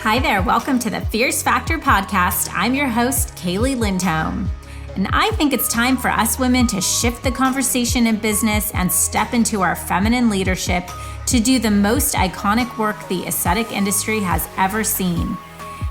Hi there, welcome to the Fierce Factor podcast. I'm your host, Kaylee Lindholm. And I think it's time for us women to shift the conversation in business and step into our feminine leadership to do the most iconic work the aesthetic industry has ever seen.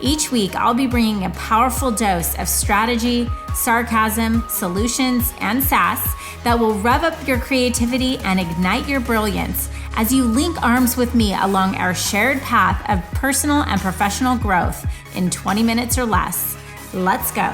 Each week, I'll be bringing a powerful dose of strategy, sarcasm, solutions, and sass that will rev up your creativity and ignite your brilliance as you link arms with me along our shared path of personal and professional growth in 20 minutes or less. Let's go.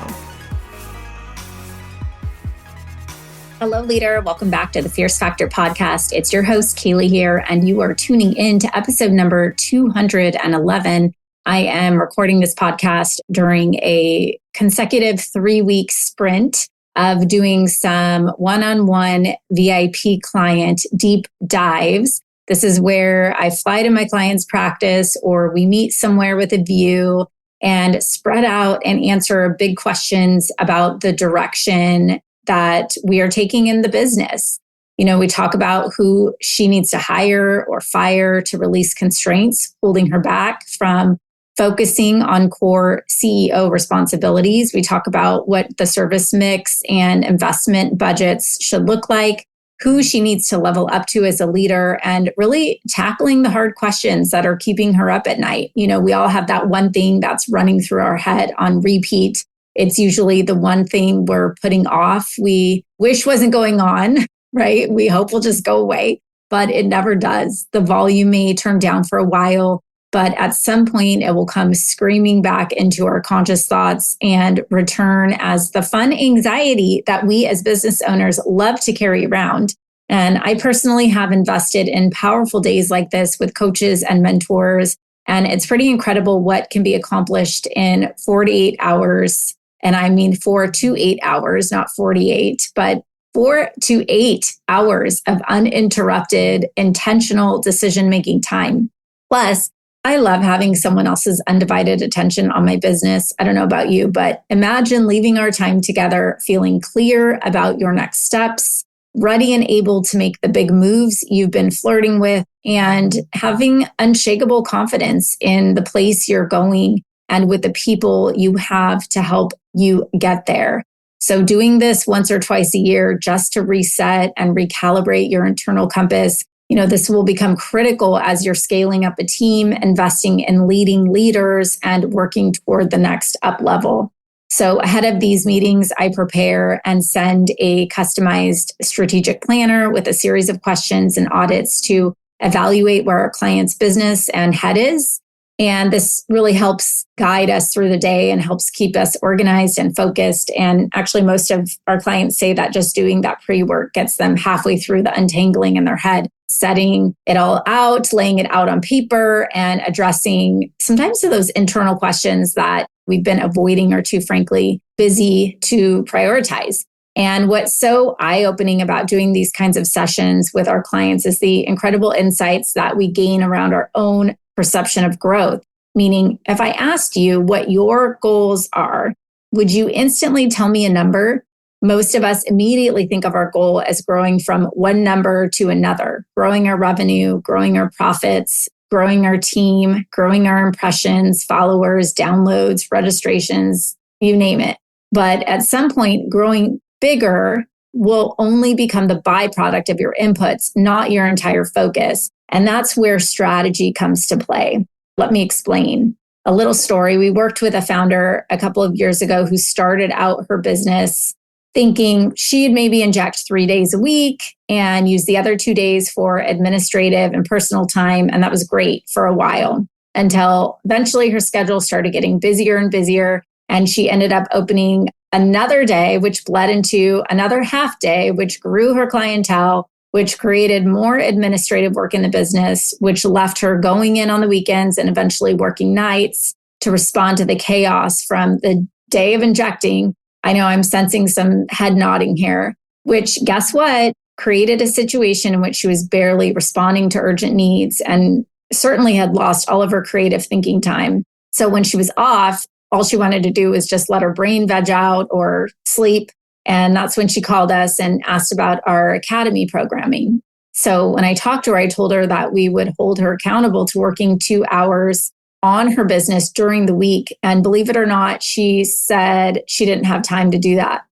Hello, leader. Welcome back to the Fierce Factor podcast. It's your host, Kaylee here, and you are tuning in to episode number 211. I am recording this podcast during a consecutive 3-week sprint of doing some one-on-one VIP client deep dives. This is where I fly to my client's practice or we meet somewhere with a view and spread out and answer big questions about the direction that we are taking in the business. You know, we talk about who she needs to hire or fire to release constraints, holding her back from focusing on core CEO responsibilities. We talk about what the service mix and investment budgets should look like, who she needs to level up to as a leader, and really tackling the hard questions that are keeping her up at night. You know, we all have that one thing that's running through our head on repeat. It's usually the one thing we're putting off. We wish wasn't going on, right? We hope will just go away, but it never does. The volume may turn down for a while, but at some point it will come screaming back into our conscious thoughts and return as the fun anxiety that we as business owners love to carry around. And I personally have invested in powerful days like this with coaches and mentors. And it's pretty incredible what can be accomplished in 48 hours. And I mean 4 to 8 hours, not 48, but 4 to 8 hours of uninterrupted, intentional decision-making time. Plus, I love having someone else's undivided attention on my business. I don't know about you, but imagine leaving our time together, feeling clear about your next steps, ready and able to make the big moves you've been flirting with, and having unshakable confidence in the place you're going and with the people you have to help you get there. So doing this once or twice a year just to reset and recalibrate your internal compass, you know, this will become critical as you're scaling up a team, investing in leading leaders, and working toward the next up level. So ahead of these meetings, I prepare and send a customized strategic planner with a series of questions and audits to evaluate where our client's business and head is. And this really helps guide us through the day and helps keep us organized and focused. And actually, most of our clients say that just doing that pre-work gets them halfway through the untangling in their head, setting it all out, laying it out on paper, and addressing sometimes those internal questions that we've been avoiding or too frankly busy to prioritize. And what's so eye-opening about doing these kinds of sessions with our clients is the incredible insights that we gain around our own perception of growth. Meaning, if I asked you what your goals are, would you instantly tell me a number? Most of us immediately think of our goal as growing from one number to another, growing our revenue, growing our profits, growing our team, growing our impressions, followers, downloads, registrations, you name it. But at some point, growing bigger will only become the byproduct of your inputs, not your entire focus. And that's where strategy comes to play. Let me explain. A little story. We worked with a founder a couple of years ago who started out her business thinking she'd maybe inject 3 days a week and use the other 2 days for administrative and personal time. And that was great for a while until eventually her schedule started getting busier and busier. And she ended up opening another day, which bled into another half day, which grew her clientele, which created more administrative work in the business, which left her going in on the weekends and eventually working nights to respond to the chaos from the day of injecting. I know I'm sensing some head nodding here, which guess what? Created a situation in which she was barely responding to urgent needs and certainly had lost all of her creative thinking time. So when she was off, all she wanted to do was just let her brain veg out or sleep. And that's when she called us and asked about our academy programming. So when I talked to her, I told her that we would hold her accountable to working 2 hours on her business during the week. And believe it or not, she said she didn't have time to do that.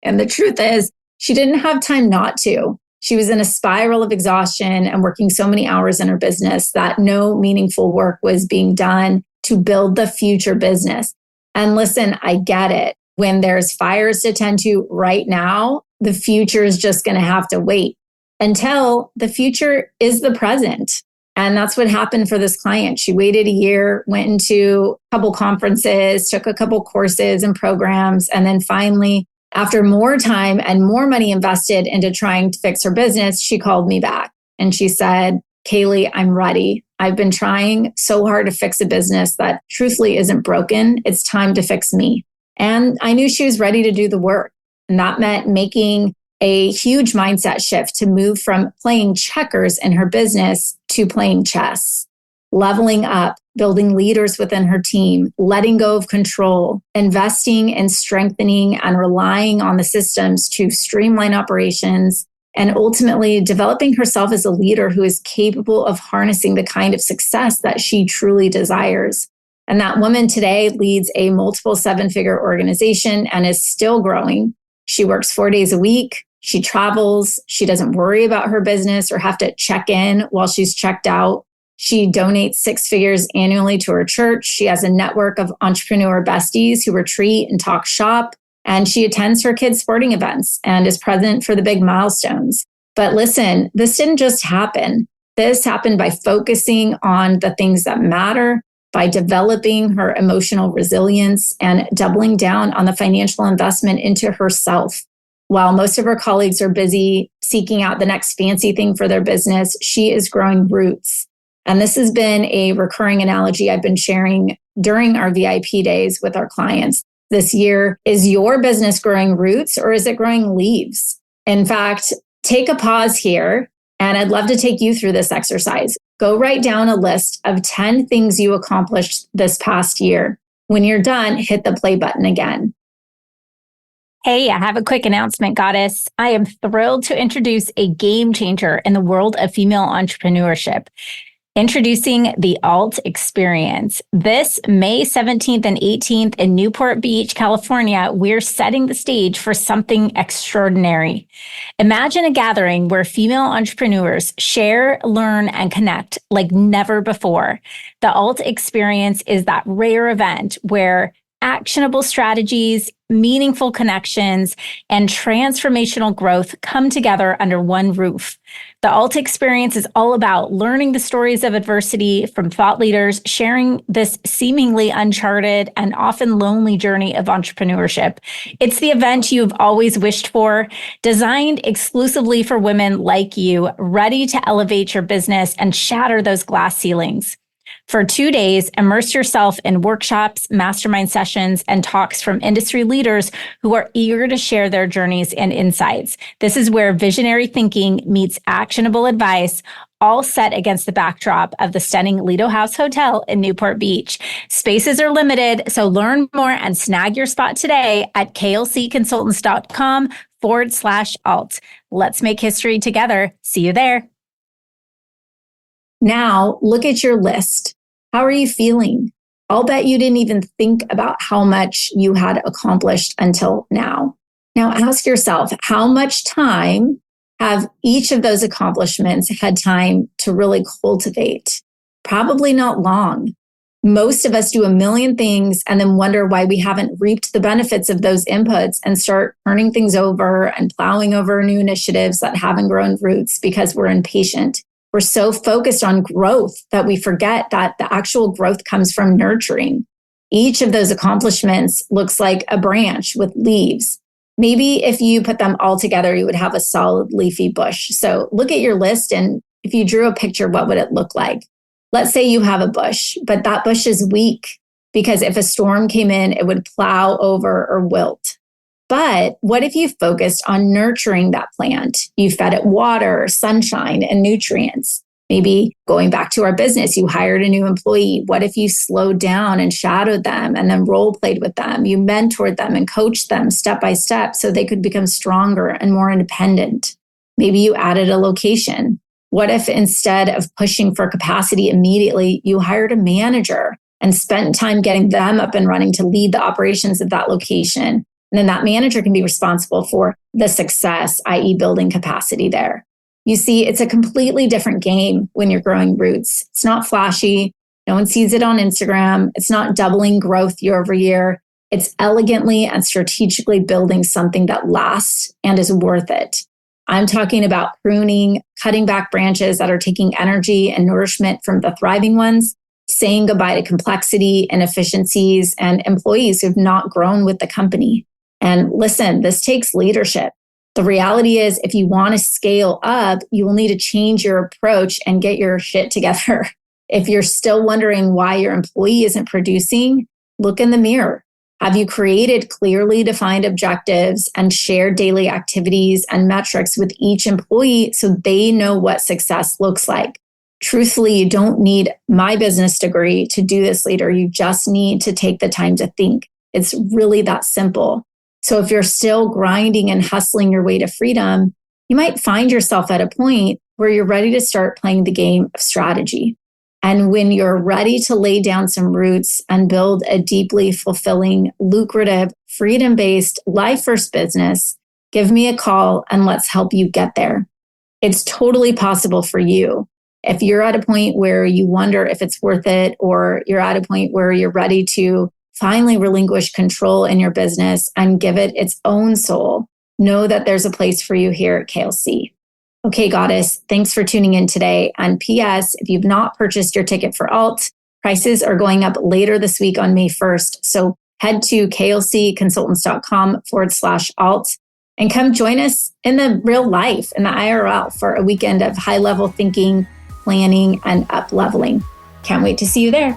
And the truth is, she didn't have time not to. She was in a spiral of exhaustion and working so many hours in her business that no meaningful work was being done to build the future business. And listen, I get it. When there's fires to tend to right now, the future is just going to have to wait until the future is the present. And that's what happened for this client. She waited a year, went into a couple conferences, took a couple courses and programs, and then finally, after more time and more money invested into trying to fix her business, she called me back and she said, Kaylee, I'm ready. I've been trying so hard to fix a business that truthfully isn't broken. It's time to fix me. And I knew she was ready to do the work. And that meant making a huge mindset shift to move from playing checkers in her business to playing chess, leveling up, building leaders within her team, letting go of control, investing in strengthening and relying on the systems to streamline operations, and ultimately developing herself as a leader who is capable of harnessing the kind of success that she truly desires. And that woman today leads a multiple seven-figure organization and is still growing. She works 4 days a week. She travels. She doesn't worry about her business or have to check in while she's checked out. She donates 6 figures annually to her church. She has a network of entrepreneur besties who retreat and talk shop. And she attends her kids' sporting events and is present for the big milestones. But listen, this didn't just happen. This happened by focusing on the things that matter, by developing her emotional resilience and doubling down on the financial investment into herself. While most of her colleagues are busy seeking out the next fancy thing for their business, she is growing roots. And this has been a recurring analogy I've been sharing during our VIP days with our clients this year. Is your business growing roots or is it growing leaves? In fact, take a pause here, and I'd love to take you through this exercise. Go write down a list of 10 things you accomplished this past year. When you're done, hit the play button again. Hey, I have a quick announcement, Goddess. I am thrilled to introduce a game changer in the world of female entrepreneurship. Introducing the Alt Experience. This May 17th and 18th in Newport Beach, California, we're setting the stage for something extraordinary. Imagine a gathering where female entrepreneurs share, learn, and connect like never before. The Alt Experience is that rare event where actionable strategies, meaningful connections, and transformational growth come together under one roof. The Alt Experience is all about learning the stories of adversity from thought leaders, sharing this seemingly uncharted and often lonely journey of entrepreneurship. It's the event you've always wished for, designed exclusively for women like you, ready to elevate your business and shatter those glass ceilings. For 2 days, immerse yourself in workshops, mastermind sessions, and talks from industry leaders who are eager to share their journeys and insights. This is where visionary thinking meets actionable advice, all set against the backdrop of the stunning Lido House Hotel in Newport Beach. Spaces are limited, so learn more and snag your spot today at klcconsultants.com/alt. Let's make history together. See you there. Now, look at your list. How are you feeling? I'll bet you didn't even think about how much you had accomplished until now. Now, ask yourself, how much time have each of those accomplishments had time to really cultivate? Probably not long. Most of us do a million things and then wonder why we haven't reaped the benefits of those inputs and start turning things over and plowing over new initiatives that haven't grown roots because we're impatient. We're so focused on growth that we forget that the actual growth comes from nurturing. Each of those accomplishments looks like a branch with leaves. Maybe if you put them all together, you would have a solid leafy bush. So look at your list, and if you drew a picture, what would it look like? Let's say you have a bush, but that bush is weak because if a storm came in, it would plow over or wilt. But what if you focused on nurturing that plant? You fed it water, sunshine, and nutrients. Maybe going back to our business, you hired a new employee. What if you slowed down and shadowed them and then role played with them? You mentored them and coached them step by step so they could become stronger and more independent. Maybe you added a location. What if instead of pushing for capacity immediately, you hired a manager and spent time getting them up and running to lead the operations of that location. And then that manager can be responsible for the success, i.e. building capacity there. You see, it's a completely different game when you're growing roots. It's not flashy. No one sees it on Instagram. It's not doubling growth year over year. It's elegantly and strategically building something that lasts and is worth it. I'm talking about pruning, cutting back branches that are taking energy and nourishment from the thriving ones, saying goodbye to complexity, inefficiencies, and employees who've not grown with the company. And listen, this takes leadership. The reality is, if you want to scale up, you will need to change your approach and get your shit together. If you're still wondering why your employee isn't producing, look in the mirror. Have you created clearly defined objectives and shared daily activities and metrics with each employee so they know what success looks like? Truthfully, you don't need my business degree to do this, leader. You just need to take the time to think. It's really that simple. So if you're still grinding and hustling your way to freedom, you might find yourself at a point where you're ready to start playing the game of strategy. And when you're ready to lay down some roots and build a deeply fulfilling, lucrative, freedom-based, life-first business, give me a call and let's help you get there. It's totally possible for you. If you're at a point where you wonder if it's worth it, or you're at a point where you're ready to finally relinquish control in your business and give it its own soul, know that there's a place for you here at KLC. Okay, Goddess, thanks for tuning in today. And P.S., if you've not purchased your ticket for Alt, prices are going up later this week on May 1st. So head to klcconsultants.com/alt and come join us in the real life, in the IRL, for a weekend of high-level thinking, planning, and up-leveling. Can't wait to see you there.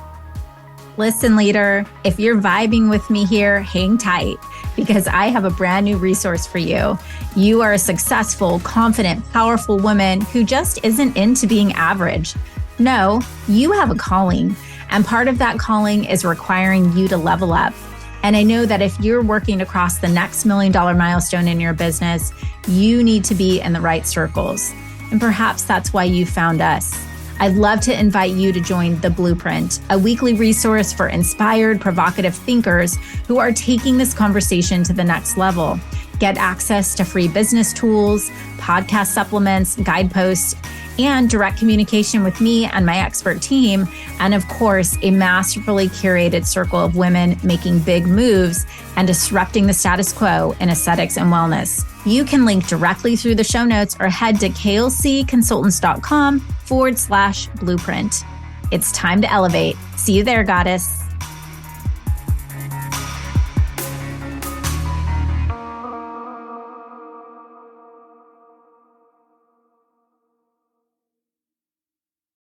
Listen, leader, if you're vibing with me here, hang tight, because I have a brand new resource for you. You are a successful, confident, powerful woman who just isn't into being average. No, you have a calling, and part of that calling is requiring you to level up. And I know that if you're working across the next $1 million milestone in your business, you need to be in the right circles. And perhaps that's why you found us. I'd love to invite you to join The Blueprint, a weekly resource for inspired, provocative thinkers who are taking this conversation to the next level. Get access to free business tools, podcast supplements, guideposts, and direct communication with me and my expert team. And of course, a masterfully curated circle of women making big moves and disrupting the status quo in aesthetics and wellness. You can link directly through the show notes or head to klcconsultants.com/blueprint. It's time to elevate. See you there, Goddess.